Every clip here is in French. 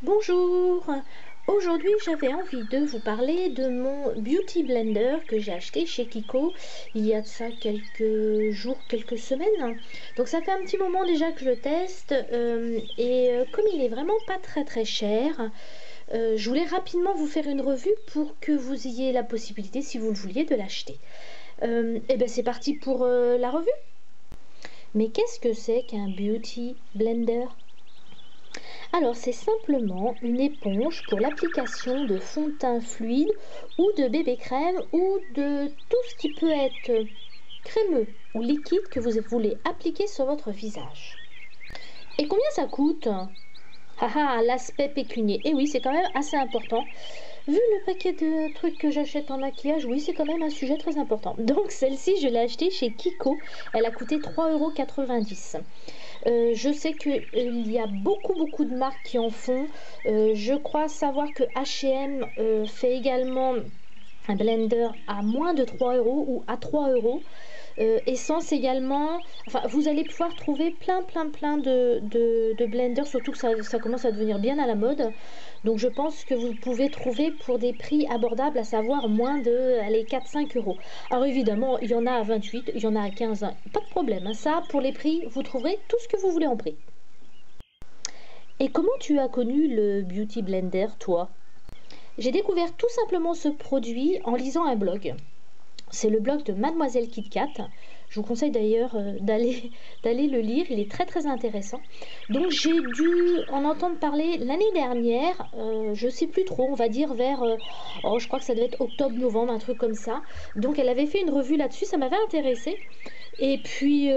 Bonjour, aujourd'hui j'avais envie de vous parler de mon Beauty Blender que j'ai acheté chez Kiko il y a de ça quelques jours, quelques semaines. Donc ça fait un petit moment déjà que je le teste comme il est vraiment pas très cher, je voulais rapidement vous faire une revue pour que vous ayez la possibilité, si vous le vouliez, de l'acheter. Et ben c'est parti pour la revue. Mais qu'est-ce que c'est qu'un Beauty Blender ? Alors, c'est simplement une éponge pour l'application de fond de teint fluide ou de bébé crème ou de tout ce qui peut être crémeux ou liquide que vous voulez appliquer sur votre visage. Et combien ça coûte? L'aspect pécunier. Et oui, c'est quand même assez important. Vu le paquet de trucs que j'achète en maquillage, oui, c'est quand même un sujet très important. Donc celle-ci, je l'ai achetée chez Kiko. Elle a coûté 3,90 €. Je sais qu'il y a beaucoup de marques qui en font. Je crois savoir que H&M fait également un blender à moins de 3 € ou à 3 €. Essence également. Enfin, vous allez pouvoir trouver plein de blenders, surtout que ça commence à devenir bien à la mode. Donc je pense que vous pouvez trouver pour des prix abordables, à savoir moins de 4-5 €. Alors évidemment, il y en a à 28, il y en a à 15, pas de problème, hein. Ça, pour les prix, vous trouverez tout ce que vous voulez en prix. Et comment tu as connu le Beauty Blender, toi? J'ai découvert tout simplement ce produit en lisant un blog. C'est le blog de Mademoiselle KitKat. Je vous conseille d'ailleurs d'aller le lire, il est très intéressant. Donc j'ai dû en entendre parler l'année dernière, je sais plus trop, on va dire vers, je crois que ça devait être octobre-novembre, un truc comme ça. Donc elle avait fait une revue là-dessus, ça m'avait intéressée. Et puis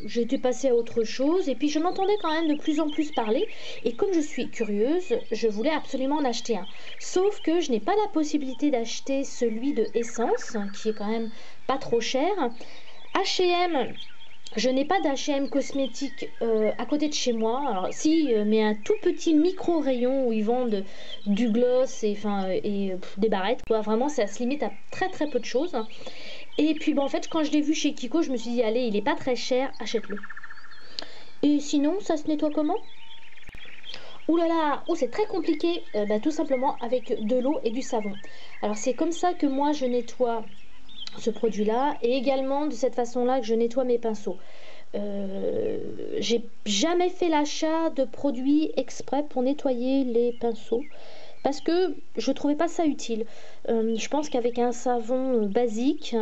j'étais passée à autre chose, et puis je m'entendais quand même de plus en plus parler. Et comme je suis curieuse, je voulais absolument en acheter un. Sauf que je n'ai pas la possibilité d'acheter celui de Essence, qui est quand même pas trop cher. H&M, je n'ai pas d'H&M cosmétique à côté de chez moi. Alors si, mais un tout petit micro rayon où ils vendent du gloss et des barrettes, quoi. Vraiment, ça se limite à très peu de choses. Et puis en fait, quand je l'ai vu chez Kiko, je me suis dit allez, il est pas très cher, achète-le. Et sinon, ça se nettoie comment? Ouh là là, c'est très compliqué, tout simplement avec de l'eau et du savon. Alors c'est comme ça que moi je nettoie ce produit-là, et également de cette façon-là que je nettoie mes pinceaux. J'ai jamais fait l'achat de produits exprès pour nettoyer les pinceaux, parce que je trouvais pas ça utile. Je pense qu'avec un savon basique,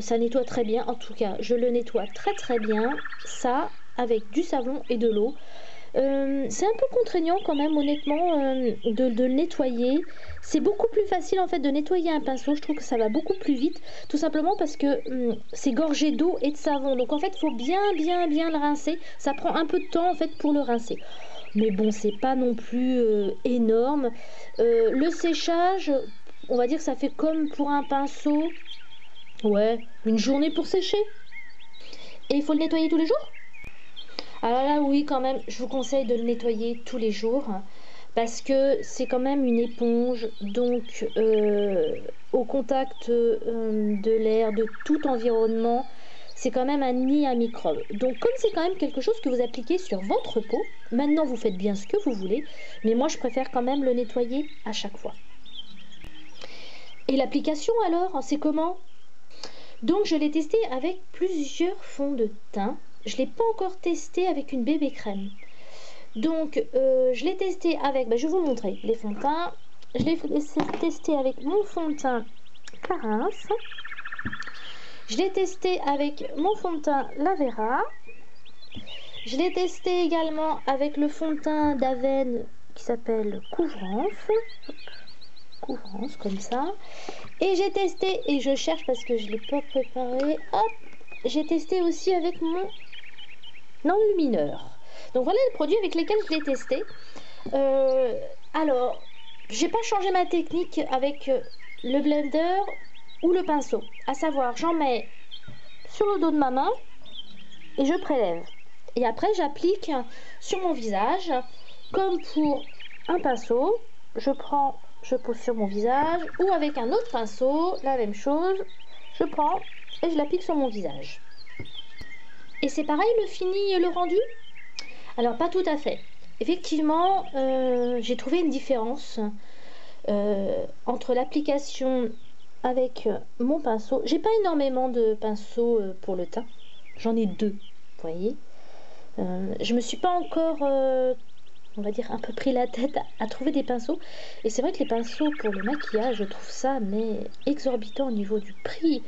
ça nettoie très bien. En tout cas, je le nettoie très bien, ça, avec du savon et de l'eau. C'est un peu contraignant quand même, honnêtement, de le nettoyer. C'est beaucoup plus facile en fait de nettoyer un pinceau. Je trouve que ça va beaucoup plus vite, tout simplement parce que c'est gorgé d'eau et de savon. Donc en fait, il faut bien le rincer. Ça prend un peu de temps en fait pour le rincer. Mais bon, c'est pas non plus énorme. Le séchage, on va dire que ça fait comme pour un pinceau. Ouais, une journée pour sécher. Et il faut le nettoyer tous les jours? Alors là, oui, quand même, je vous conseille de le nettoyer tous les jours, parce que c'est quand même une éponge, donc au contact de l'air, de tout environnement, c'est quand même un nid à microbes. Donc comme c'est quand même quelque chose que vous appliquez sur votre peau, maintenant vous faites bien ce que vous voulez, mais moi je préfère quand même le nettoyer à chaque fois. Et l'application alors, c'est comment? Donc je l'ai testé avec plusieurs fonds de teint. Je ne l'ai pas encore testé avec une bébé crème. Donc, je l'ai testé avec... je vais vous montrer les fonds de teint. Je l'ai testé avec mon fond de teint Clarins. Je l'ai testé avec mon fond de teint Lavera. Je l'ai testé également avec le fond de teint d'Aven qui s'appelle Couvrance. Couvrance, comme ça. Et j'ai testé, et je cherche parce que je ne l'ai pas préparé. Hop! J'ai testé aussi avec mon enlumineur. Donc voilà les produits avec lesquels je l'ai testé. Alors, j'ai pas changé ma technique avec le blender ou le pinceau. À savoir, j'en mets sur le dos de ma main et je prélève. Et après, j'applique sur mon visage, comme pour un pinceau. Je pose sur mon visage, ou avec un autre pinceau, la même chose. Je prends et je l'applique sur mon visage. Et c'est pareil le fini et le rendu? Alors pas tout à fait. effectivement, j'ai trouvé une différence entre l'application avec mon pinceau. J'ai pas énormément de pinceaux pour le teint, j'en ai deux, vous voyez. Je me suis pas encore, on va dire, un peu pris la tête à trouver des pinceaux. Et c'est vrai que les pinceaux pour le maquillage, je trouve ça mais exorbitant au niveau du prix.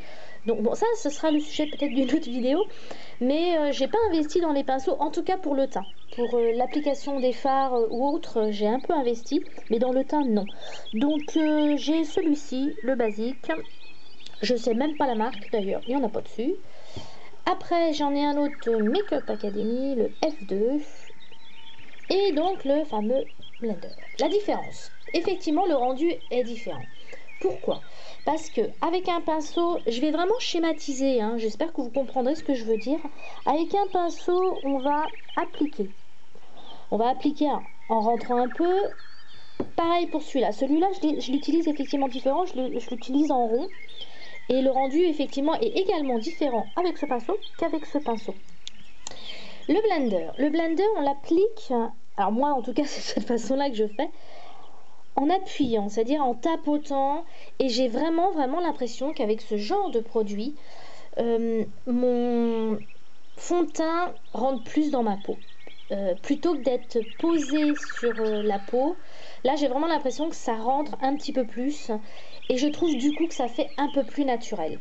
Donc bon, ça, ce sera le sujet peut-être d'une autre vidéo. Mais j'ai pas investi dans les pinceaux, en tout cas pour le teint. Pour l'application des fards ou autres, j'ai un peu investi, mais dans le teint, non. Donc j'ai celui-ci, le basique. Je sais même pas la marque d'ailleurs, il n'y en a pas dessus. Après, j'en ai un autre Make-up Academy, le F2. Et donc le fameux blender. La différence, effectivement, le rendu est différent. Pourquoi? Parce que avec un pinceau, je vais vraiment schématiser, hein, j'espère que vous comprendrez ce que je veux dire. Avec un pinceau, on va appliquer. On va appliquer en rentrant un peu. Pareil pour celui-là. Celui-là, je l'utilise effectivement différent, je l'utilise en rond. Et le rendu, effectivement, est également différent avec ce pinceau qu'avec ce pinceau. Le blender, on l'applique, alors moi, en tout cas, c'est de cette façon-là que je fais, en appuyant, c'est-à-dire en tapotant. Et j'ai vraiment l'impression qu'avec ce genre de produit, mon fond de teint rentre plus dans ma peau. Plutôt que d'être posé sur la peau, là, j'ai vraiment l'impression que ça rentre un petit peu plus. Et je trouve du coup que ça fait un peu plus naturel.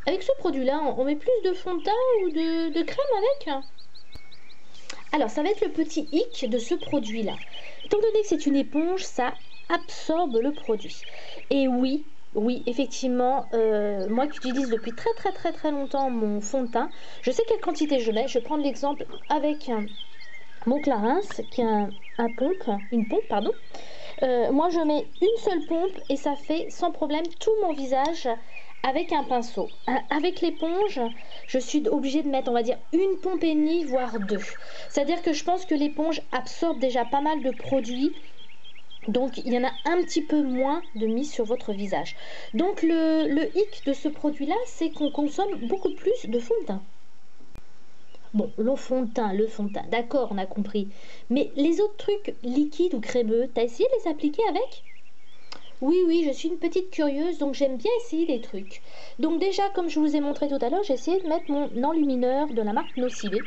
Avec ce produit-là, on met plus de fond de teint ou de crème avec? Alors, ça va être le petit hic de ce produit-là. Étant donné que c'est une éponge, ça absorbe le produit. Et oui, effectivement, moi qui utilise depuis très longtemps mon fond de teint, je sais quelle quantité je mets. Je vais prendre l'exemple avec mon Clarins, qui est une pompe, pardon. Moi, je mets une seule pompe et ça fait sans problème tout mon visage avec un pinceau. Avec l'éponge, je suis obligée de mettre, on va dire, une pompe et demie, voire deux. C'est-à-dire que je pense que l'éponge absorbe déjà pas mal de produits. Donc, il y en a un petit peu moins de mise sur votre visage. Donc, le hic de ce produit-là, c'est qu'on consomme beaucoup plus de fond de teint. Bon, le fond de teint, d'accord, on a compris. Mais les autres trucs liquides ou crémeux, t'as essayé de les appliquer avec? Oui, je suis une petite curieuse, donc j'aime bien essayer des trucs. Donc déjà, comme je vous ai montré tout à l'heure, j'ai essayé de mettre mon enlumineur de la marque Nocivé,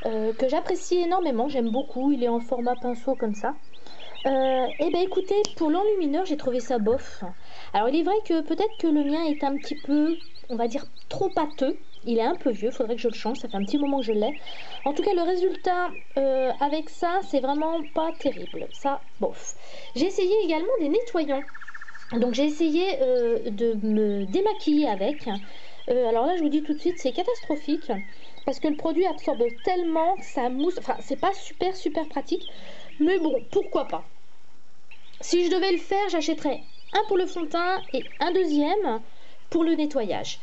que j'apprécie énormément, j'aime beaucoup, il est en format pinceau comme ça. Et ben écoutez, pour l'enlumineur, j'ai trouvé ça bof. Alors il est vrai que peut-être que le mien est un petit peu, on va dire, trop pâteux. Il est un peu vieux, faudrait que je le change, ça fait un petit moment que je l'ai. En tout cas, le résultat avec ça, c'est vraiment pas terrible. Ça, bof. J'ai essayé également des nettoyants. Donc j'ai essayé de me démaquiller avec. Alors là, je vous dis tout de suite, c'est catastrophique. Parce que le produit absorbe tellement que ça mousse. Enfin, c'est pas super pratique. Mais bon, pourquoi pas. Si je devais le faire, j'achèterais un pour le fond de teint et un deuxième pour le nettoyage.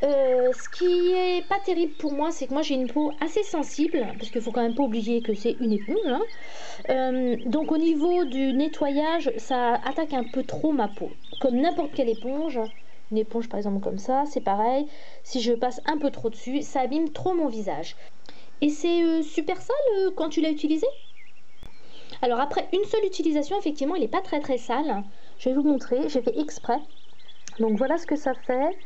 Ce qui est pas terrible pour moi, c'est que moi j'ai une peau assez sensible, parce qu'il faut quand même pas oublier que c'est une éponge, hein. Donc au niveau du nettoyage, ça attaque un peu trop ma peau. Comme n'importe quelle éponge, une éponge par exemple comme ça, c'est pareil. Si je passe un peu trop dessus, ça abîme trop mon visage. Et c'est super sale quand tu l'as utilisé? Alors après une seule utilisation, effectivement, il n'est pas très sale. Je vais vous montrer, j'ai fait exprès. Donc voilà ce que ça fait.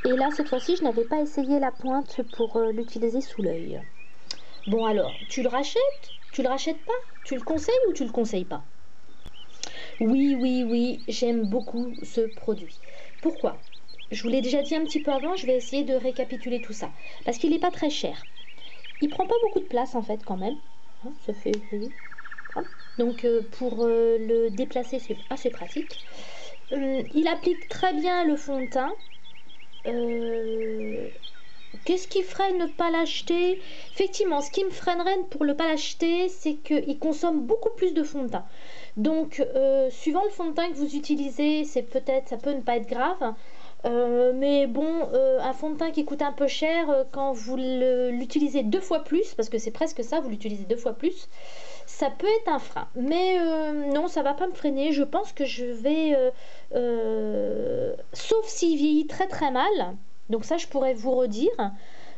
Et là, cette fois-ci, je n'avais pas essayé la pointe pour l'utiliser sous l'œil. Bon alors, tu le rachètes? Tu le rachètes pas? Tu le conseilles ou tu le conseilles pas? Oui, j'aime beaucoup ce produit. Pourquoi? Je vous l'ai déjà dit un petit peu avant, je vais essayer de récapituler tout ça. Parce qu'il n'est pas très cher. Il prend pas beaucoup de place en fait quand même. Hein, ça fait... Donc pour le déplacer, c'est assez pratique. Il applique très bien le fond de teint. Qu'est-ce qui ferait ne pas l'acheter? Effectivement, ce qui me freinerait pour ne pas l'acheter, c'est qu'il consomme beaucoup plus de fond de teint. Donc, suivant le fond de teint que vous utilisez, ça peut ne pas être grave. Mais bon, un fond de teint qui coûte un peu cher, quand vous l'utilisez deux fois plus, parce que c'est presque ça, vous l'utilisez deux fois plus, ça peut être un frein. Mais non, ça va pas me freiner. Je pense que je vais, sauf s'il vieillit très mal, donc ça je pourrais vous redire,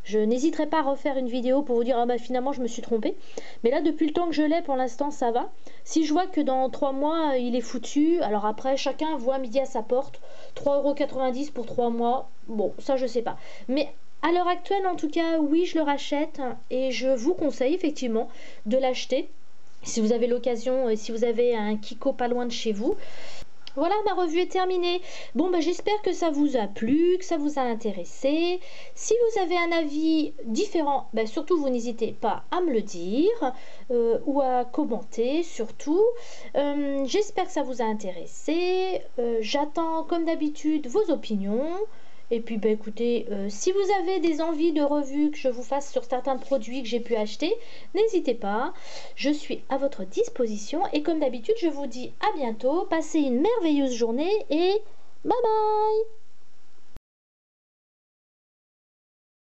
Je n'hésiterai pas à refaire une vidéo pour vous dire ah bah finalement je me suis trompée. Mais là depuis le temps que je l'ai, pour l'instant ça va. Si je vois que dans 3 mois il est foutu, alors après chacun voit midi à sa porte. 3,90 € pour 3 mois, bon ça je sais pas. Mais à l'heure actuelle en tout cas oui je le rachète et je vous conseille effectivement de l'acheter. Si vous avez l'occasion, si vous avez un Kiko pas loin de chez vous. Voilà, ma revue est terminée. Bon, bah, j'espère que ça vous a plu, que ça vous a intéressé. Si vous avez un avis différent, bah, surtout vous n'hésitez pas à me le dire ou à commenter surtout. J'espère que ça vous a intéressé. J'attends comme d'habitude vos opinions. Et puis bah écoutez, si vous avez des envies de revues que je vous fasse sur certains produits que j'ai pu acheter, n'hésitez pas, je suis à votre disposition et comme d'habitude je vous dis à bientôt, passez une merveilleuse journée et bye bye.